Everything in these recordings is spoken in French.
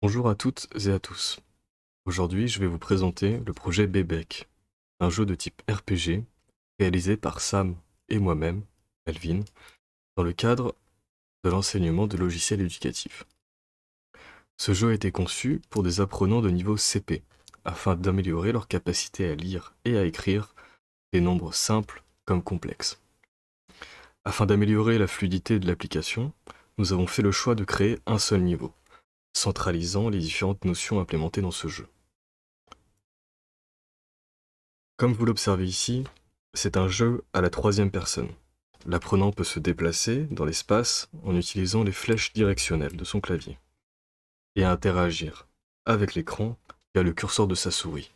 Bonjour à toutes et à tous. Aujourd'hui, je vais vous présenter le projet Bébek, un jeu de type RPG réalisé par Sam et moi-même, Melvin, dans le cadre de l'enseignement de logiciels éducatifs. Ce jeu a été conçu pour des apprenants de niveau CP, afin d'améliorer leur capacité à lire et à écrire des nombres simples comme complexes. Afin d'améliorer la fluidité de l'application, nous avons fait le choix de créer un seul niveau, centralisant les différentes notions implémentées dans ce jeu. Comme vous l'observez ici, c'est un jeu à la troisième personne. L'apprenant peut se déplacer dans l'espace en utilisant les flèches directionnelles de son clavier et interagir avec l'écran via le curseur de sa souris.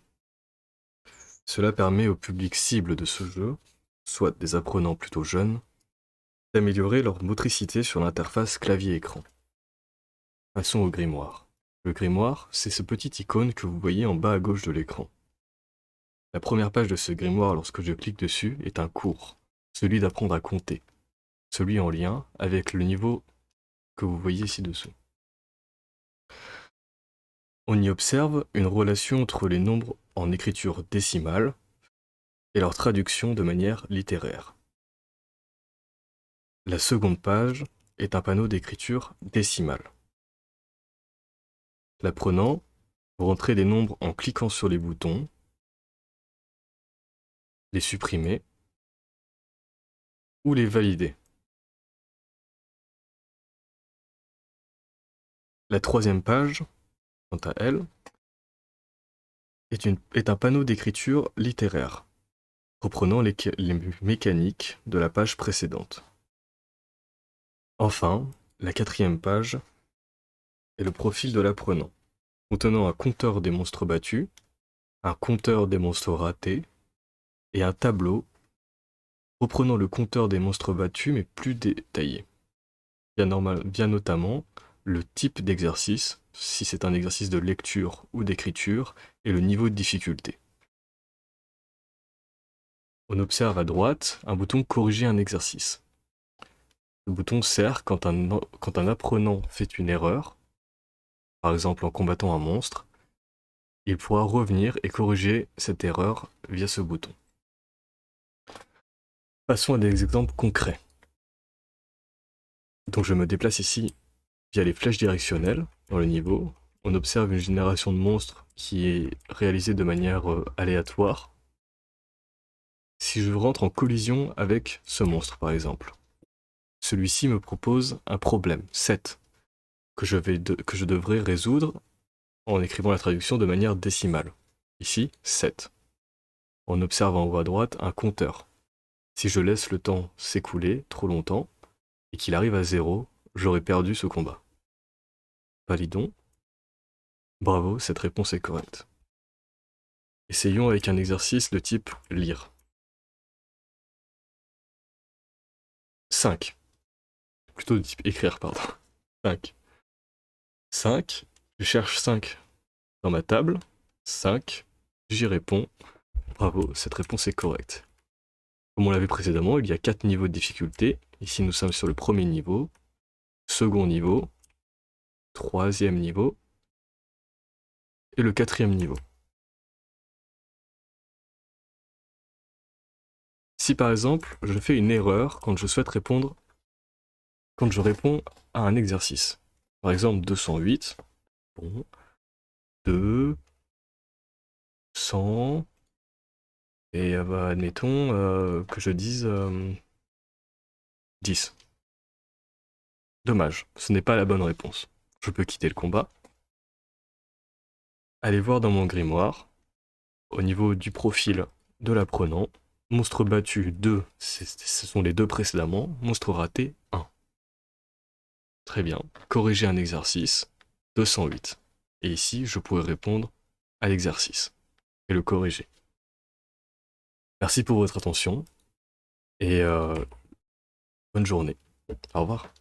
Cela permet au public cible de ce jeu, soit des apprenants plutôt jeunes, d'améliorer leur motricité sur l'interface clavier-écran. Passons au grimoire. Le grimoire, c'est ce petit icône que vous voyez en bas à gauche de l'écran. La première page de ce grimoire, lorsque je clique dessus, est un cours, celui d'apprendre à compter, celui en lien avec le niveau que vous voyez ci-dessous. On y observe une relation entre les nombres en écriture décimale et leur traduction de manière littéraire. La seconde page est un panneau d'écriture décimale. L'apprenant peut rentrer des nombres en cliquant sur les boutons, les supprimer ou les valider. La troisième page, quant à elle, est un panneau d'écriture littéraire, reprenant les mécaniques de la page précédente. Enfin, la quatrième page est le profil de l'apprenant, contenant un compteur des monstres battus, un compteur des monstres ratés, et un tableau reprenant le compteur des monstres battus mais plus détaillé, via notamment le type d'exercice, si c'est un exercice de lecture ou d'écriture, et le niveau de difficulté. On observe à droite un bouton Corriger un exercice. Le bouton sert quand un apprenant fait une erreur, par exemple en combattant un monstre, il pourra revenir et corriger cette erreur via ce bouton. Passons à des exemples concrets. Donc je me déplace ici via les flèches directionnelles dans le niveau. On observe une génération de monstres qui est réalisée de manière aléatoire. Si je rentre en collision avec ce monstre par exemple, celui-ci me propose un problème, 7, que je devrais résoudre en écrivant la traduction de manière décimale. Ici, 7. On observe en haut à droite un compteur. Si je laisse le temps s'écouler trop longtemps et qu'il arrive à 0, j'aurai perdu ce combat. Validons. Bravo, cette réponse est correcte. Essayons avec un exercice de type lire. 5. Plutôt de type écrire, pardon. 5. 5. Je cherche 5 dans ma table. 5. J'y réponds. Bravo, cette réponse est correcte. Comme on l'avait précédemment, il y a 4 niveaux de difficulté. Ici, nous sommes sur le premier niveau, second niveau, troisième niveau et le quatrième niveau. Si par exemple, je fais une erreur quand je réponds à un exercice. Par exemple, 208, bon, 2, 100, et admettons que je dise 10. Dommage, ce n'est pas la bonne réponse. Je peux quitter le combat. Allez voir dans mon grimoire, au niveau du profil de l'apprenant, monstre battu 2, ce sont les deux précédemment, monstre raté 1. Très bien, corriger un exercice, 208. Et ici, je pourrais répondre à l'exercice et le corriger. Merci pour votre attention et bonne journée. Au revoir.